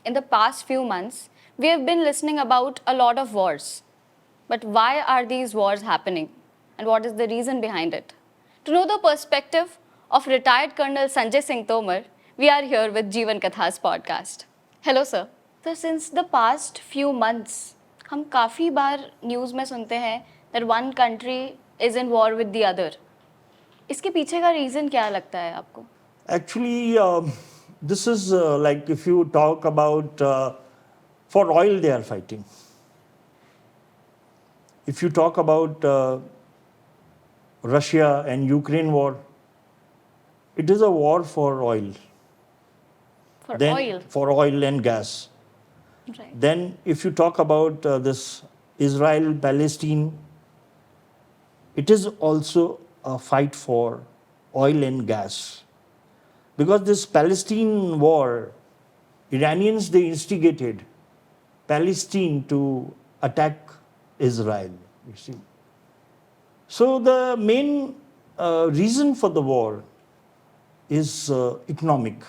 In the past few months, we have been listening about a lot of wars. But why are these wars happening? And what is the reason behind it? To know the perspective of retired Colonel Sanjay Singh Tomar, we are here with Jeevan Katha's podcast. Hello, sir. So, since the past few months, हम काफ़ी बार news में सुनते हैं that one country is in war with the other. इसके पीछे का reason क्या लगता है आपको? Actually, this is like if you talk about for oil, they are fighting. If you talk about Russia and Ukraine war, it is a war for oil. For oil. For oil and gas. Right. Then, if you talk about this Israel Palestine, it is also a fight for oil and gas. Because this Palestine war, Iranians, they instigated Palestine to attack Israel, you see. So the main reason for the war is economic.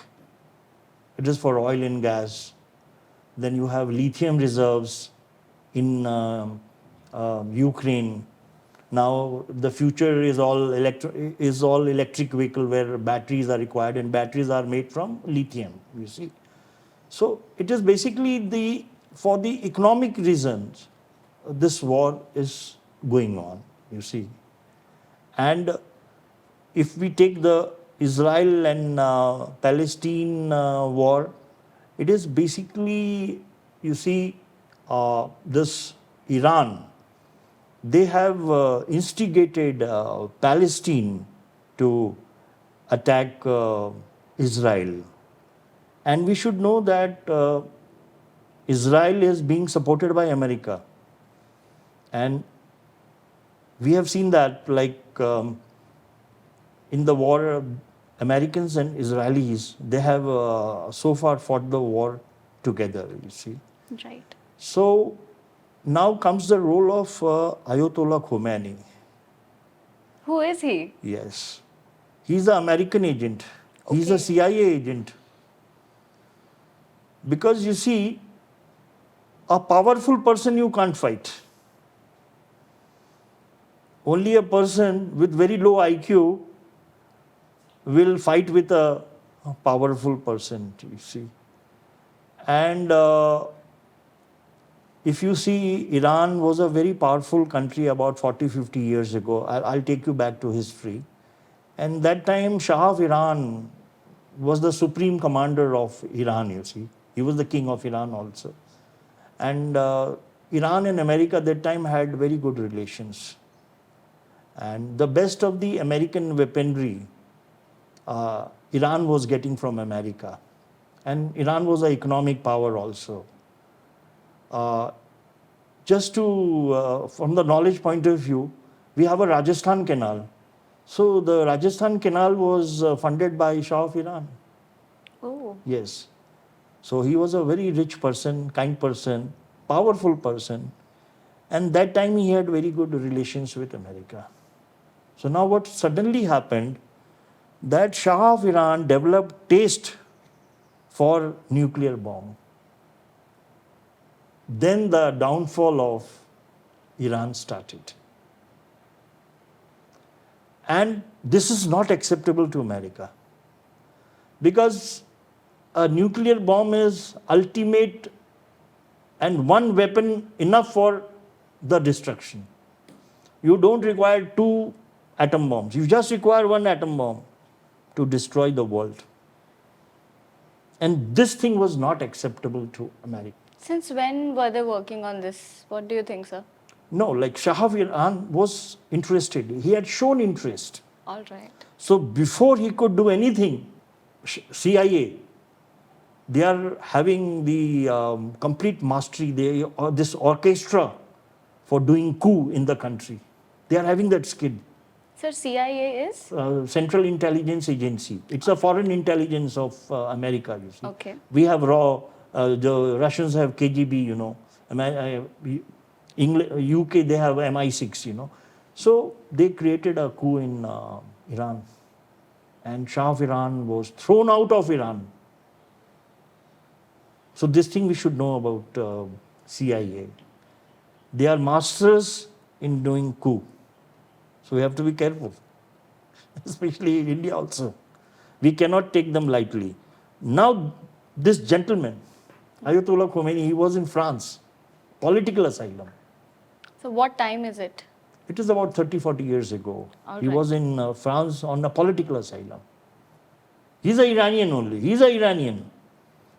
It is for oil and gas. Then you have lithium reserves in Ukraine. Now the future is all electric vehicle where batteries are required, and batteries are made from lithium, you see. So it is basically for the economic reasons this war is going on, you see. And if we take the Israel and Palestine war, it is basically, you see, this Iran, they have instigated Palestine to attack Israel. And we should know that Israel is being supported by America. And we have seen that, like in the war, Americans and Israelis, they have so far fought the war together, you see. Right. So now comes the role of Ayatollah Khomeini. Who is he? Yes. He's an American agent. He's a CIA agent. Because you see, a powerful person you can't fight. Only a person with very low IQ will fight with a powerful person, you see. And if you see, Iran was a very powerful country about 40, 50 years ago. I'll take you back to history. And that time, Shah of Iran was the supreme commander of Iran, you see. He was the king of Iran also. And Iran and America at that time had very good relations. And the best of the American weaponry, Iran was getting from America. And Iran was an economic power also. Just to, from the knowledge point of view, we have a Rajasthan canal. So the Rajasthan canal was funded by Shah of Iran. Oh. Yes. So he was a very rich person, kind person, powerful person. And that time he had very good relations with America. So now what suddenly happened, that Shah of Iran developed taste for nuclear bomb. Then the downfall of Iran started. And this is not acceptable to America. Because a nuclear bomb is ultimate and one weapon enough for the destruction. You don't require 2 atom bombs. You just require 1 atom bomb to destroy the world. And this thing was not acceptable to America. Since when were they working on this? What do you think, sir? No, like Shah of Iran was interested. He had shown interest. All right. So before he could do anything, CIA, they are having the complete mastery. This orchestra for doing coup in the country. They are having that skill. Sir, CIA is? Central Intelligence Agency. It's a foreign intelligence of America, you see. Okay. We have RAW. The Russians have KGB, you know. UK, they have MI6, you know. So they created a coup in Iran. And Shah of Iran was thrown out of Iran. So this thing we should know about CIA. They are masters in doing coup. So we have to be careful, especially in India also. We cannot take them lightly. Now, this gentleman, Ayatollah Khomeini, he was in France, political asylum. So what time is it? It is about 30, 40 years ago. All He right. was in France on a political asylum. He's an Iranian only. He's an Iranian.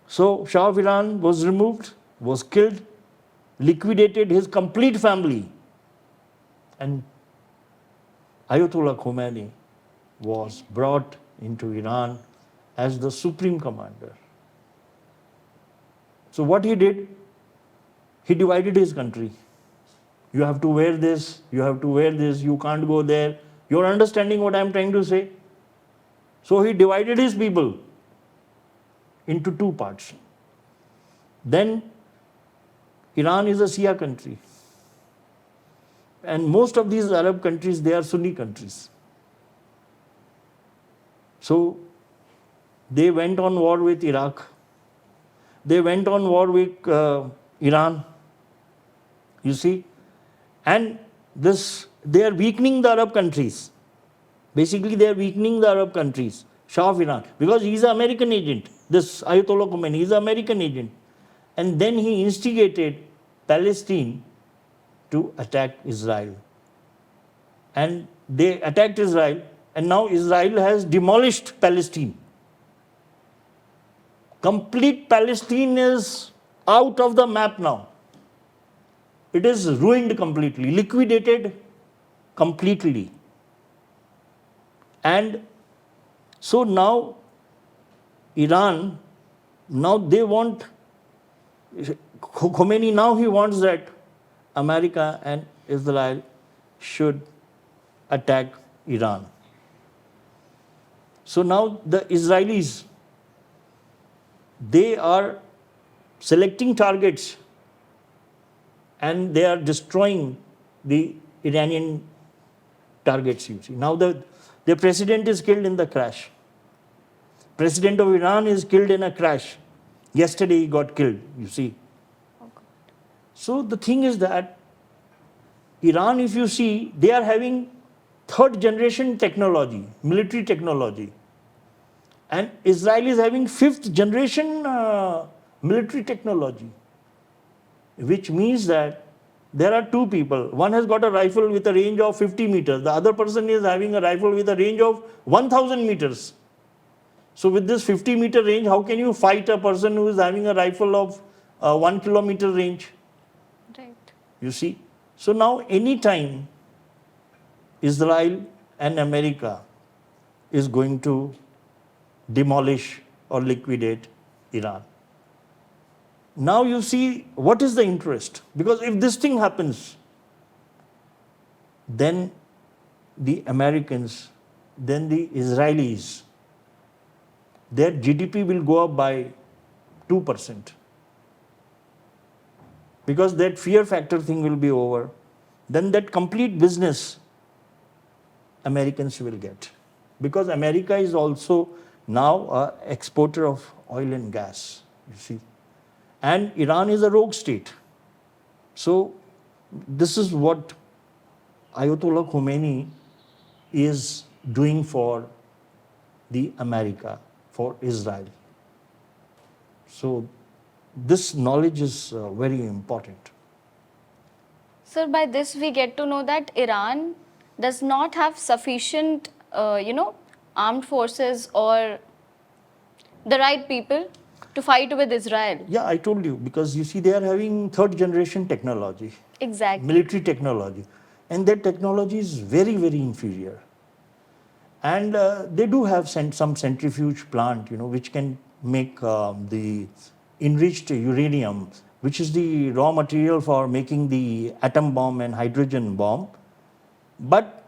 So Shah of Iran was removed, was killed, liquidated his complete family. And Ayatollah Khomeini was brought into Iran as the supreme commander. So what he did, he divided his country. You have to wear this, you have to wear this, you can't go there. You're understanding what I'm trying to say? So he divided his people into two parts. Then Iran is a Shia country. And most of these Arab countries, they are Sunni countries. So they went on war with Iraq. They went on war with Iran. You see? And they are weakening the Arab countries. Basically, they are weakening the Arab countries. Shah of Iran, because he is an American agent. This Ayatollah Khomeini, he is an American agent. And then he instigated Palestine to attack Israel. And they attacked Israel, and now Israel has demolished Palestine. Complete Palestine is out of the map now. It is ruined completely, liquidated completely. And so now Iran, now they want, Khomeini now he wants that America and Israel should attack Iran. So now the Israelis, they are selecting targets and they are destroying the Iranian targets, you see. Now the president is killed in the crash. President of Iran is killed in a crash. Yesterday he got killed, you see. So the thing is that Iran, if you see, they are having third generation technology, military technology. And Israel is having fifth generation military technology, which means that there are two people. One has got a rifle with a range of 50 meters. The other person is having a rifle with a range of 1,000 meters. So with this 50-meter range, how can you fight a person who is having a rifle of 1 kilometer range? Right. You see? So now anytime Israel and America is going to demolish or liquidate Iran. Now you see, what is the interest? Because if this thing happens, then the Americans, then the Israelis, their GDP will go up by 2%. Because that fear factor thing will be over. Then that complete business Americans will get. Because America is also now an exporter of oil and gas, you see. And Iran is a rogue state. So this is what Ayatollah Khomeini is doing for the America, for Israel. So this knowledge is very important. Sir, by this we get to know that Iran does not have sufficient, armed forces or the right people to fight with Israel. Yeah, I told you, because you see, they are having third generation technology, Exactly. military technology, and that technology is very, very inferior. And they do have some centrifuge plant, which can make the enriched uranium, which is the raw material for making the atom bomb and hydrogen bomb. But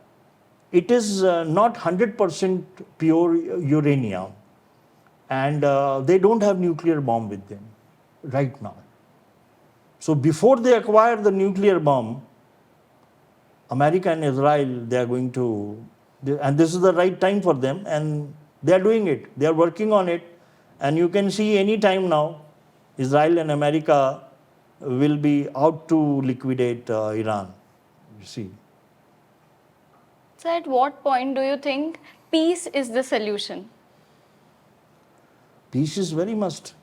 it is not 100% pure uranium. And they don't have nuclear bomb with them right now. So before they acquire the nuclear bomb, America and Israel, they are going to, and this is the right time for them, and they are doing it. They are working on it. And you can see any time now, Israel and America will be out to liquidate Iran. You see. So, at what point do you think peace is the solution? Peace is very must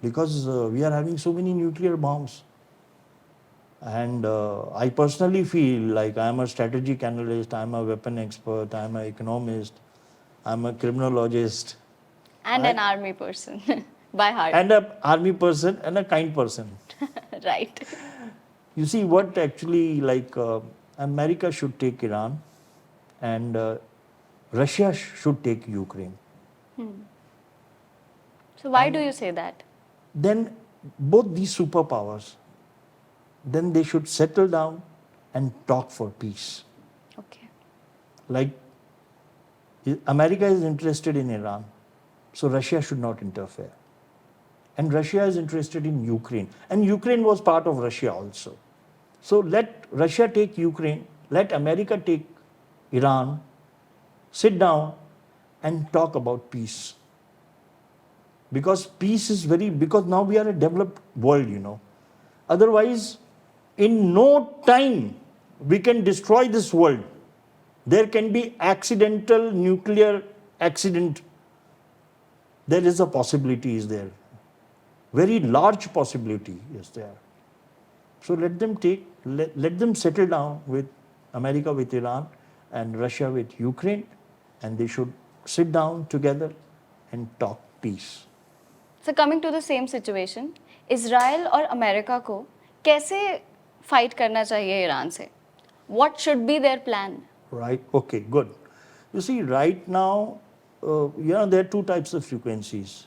because we are having so many nuclear bombs. And I personally feel like I am a strategic analyst, I am a weapon expert, I am an economist, I am a criminologist, And an army person by heart. and an army person and a kind person. Right. You see, what actually, like, America should take Iran and Russia should take Ukraine. So, why do you say that? Then both these superpowers, then they should settle down and talk for peace. Okay. Like, America is interested in Iran, so Russia should not interfere. And Russia is interested in Ukraine. And Ukraine was part of Russia also. So let Russia take Ukraine, let America take Iran, sit down and talk about peace. Because peace is because now we are a developed world, you know. Otherwise, in no time, we can destroy this world. There can be accidental nuclear accident. There is a possibility, is there? Very large possibility is there. So let them settle down with America with Iran and Russia with Ukraine, and they should sit down together and talk peace. So, coming to the same situation, Israel और America को कैसे fight करना चाहिए Iran से? What should be their plan? Right? Okay, good. You see, right now, there are two types of frequencies.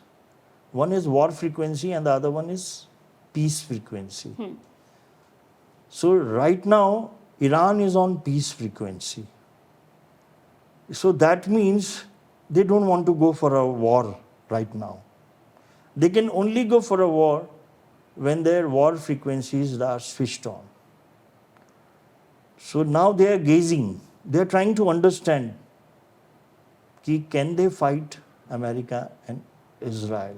One is war frequency and the other one is peace frequency. So right now, Iran is on peace frequency. So that means they don't want to go for a war right now. They can only go for a war when their war frequencies are switched on. So now they are gazing. They are trying to understand, can they fight America and Israel?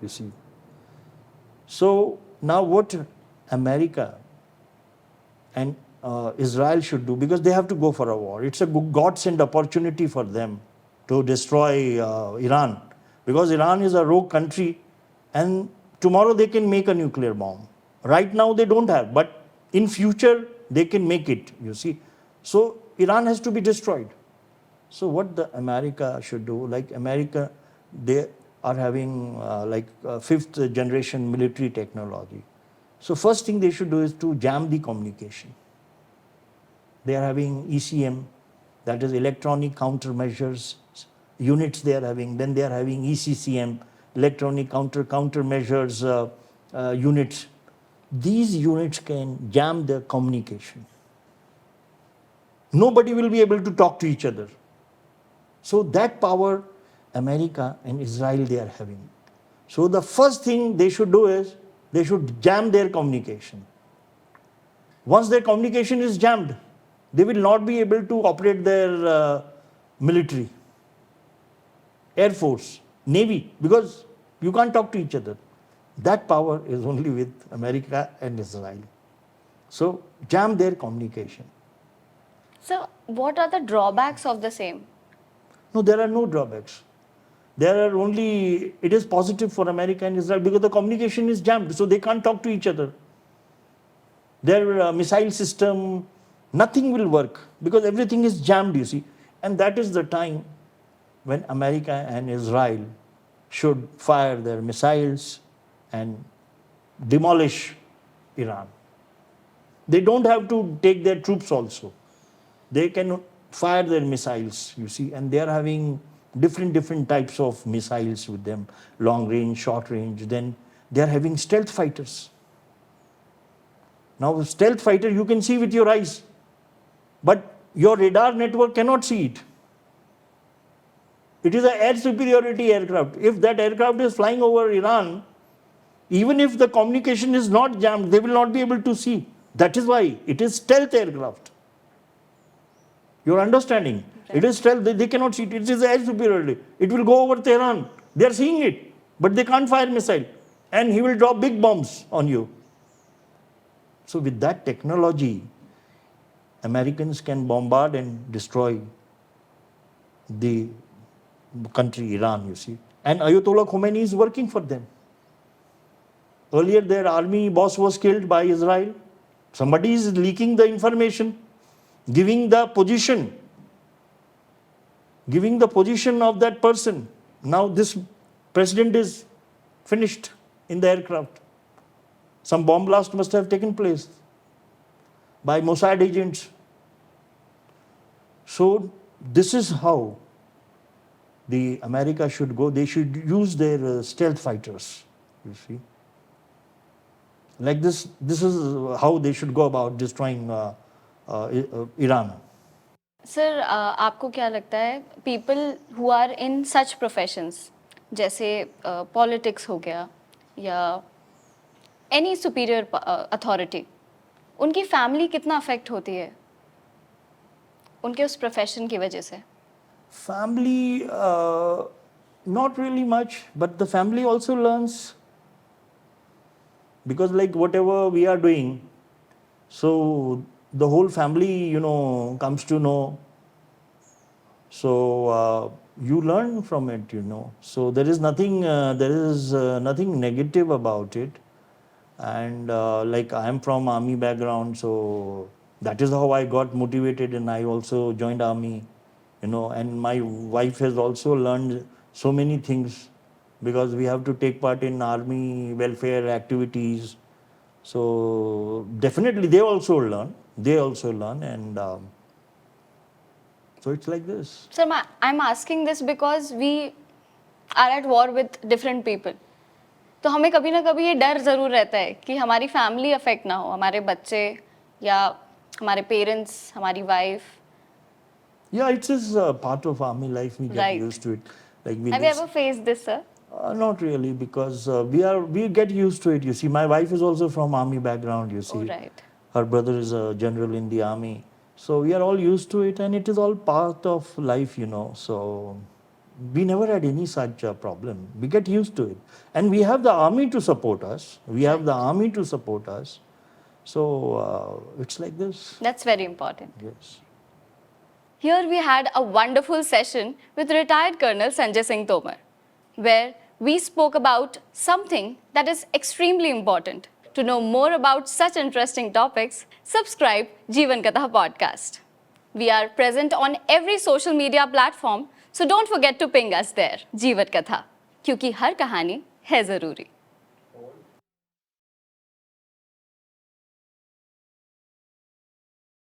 You see. So now what America and Israel should do, because they have to go for a war. It's a God-sent opportunity for them to destroy Iran, because Iran is a rogue country and tomorrow they can make a nuclear bomb. Right now they don't have, but in future they can make it, you see. So Iran has to be destroyed. So what the America should do, like America, they are having fifth generation military technology. So first thing they should do is to jam the communication. They are having ECM, that is electronic countermeasures units they are having. Then they are having ECCM, electronic countermeasures units. These units can jam the communication. Nobody will be able to talk to each other. So that power, America and Israel, they are having. So the first thing they should do is, they should jam their communication. Once their communication is jammed, they will not be able to operate their military, Air Force, Navy, because you can't talk to each other. That power is only with America and Israel. So jam their communication. So, what are the drawbacks of the same? No, there are no drawbacks. There are only, it is positive for America and Israel because the communication is jammed, so they can't talk to each other. Their missile system, nothing will work because everything is jammed, you see. And that is the time when America and Israel should fire their missiles and demolish Iran. They don't have to take their troops also. They can fire their missiles, you see, and they are having different types of missiles with them, long range, short range. Then they are having stealth fighters. Now, stealth fighter you can see with your eyes, but your radar network cannot see it. It is an air superiority aircraft. If that aircraft is flying over Iran, even if the communication is not jammed, they will not be able to see. That is why it is stealth aircraft. You're understanding? Right. It is stealth, they cannot see it. It is air superiority. It will go over Tehran. They are seeing it, but they can't fire missile. and he will drop big bombs on you. So with that technology, Americans can bombard and destroy the country, Iran, you see. And Ayatollah Khomeini is working for them. Earlier, their army boss was killed by Israel. Somebody is leaking the information, giving the position of that person. Now this president is finished in the aircraft. Some bomb blast must have taken place by Mossad agents. So this is how the America should go. They should use their stealth fighters, you see. Like this is how they should go about destroying Iran. Sir आपको क्या लगता है people who are in such professions जैसे politics हो गया या any superior authority, उनकी family कितना अफेक्ट होती है उनके उस प्रोफेशन की वजह से? Family, not really much, but the family also learns, because like whatever we are doing, so the whole family, comes to know. So you learn from it, So there is nothing negative about it. And like I am from army background, so that is how I got motivated, and I also joined army. And my wife has also learned so many things, because we have to take part in army welfare activities. So definitely they also learn, and so it's like this. Sir, I'm asking this because we are at war with different people. तो हमें कभी ना कभी ये डर ज़रूर रहता है कि हमारी फैमिली अफेक्ट ना हो, हमारे बच्चे या हमारे पेरेंट्स, हमारी wife. Yeah, it is part of army life. We get used to it. Like Have you ever faced this, sir? Not really, because we get used to it. You see, my wife is also from army background. You see, Oh, right. Her brother is a general in the army, so we are all used to it, and it is all part of life. So we never had any such problem. We get used to it, and we have the army to support us. So it's like this. That's very important. Yes. Here we had a wonderful session with retired Colonel Sanjay Singh Tomar, where we spoke about something that is extremely important. To know more about such interesting topics, subscribe Jeevan Katha podcast. We are present on every social media platform, so don't forget to ping us there. Jeevan Katha, क्योंकि हर कहानी है ज़रूरी.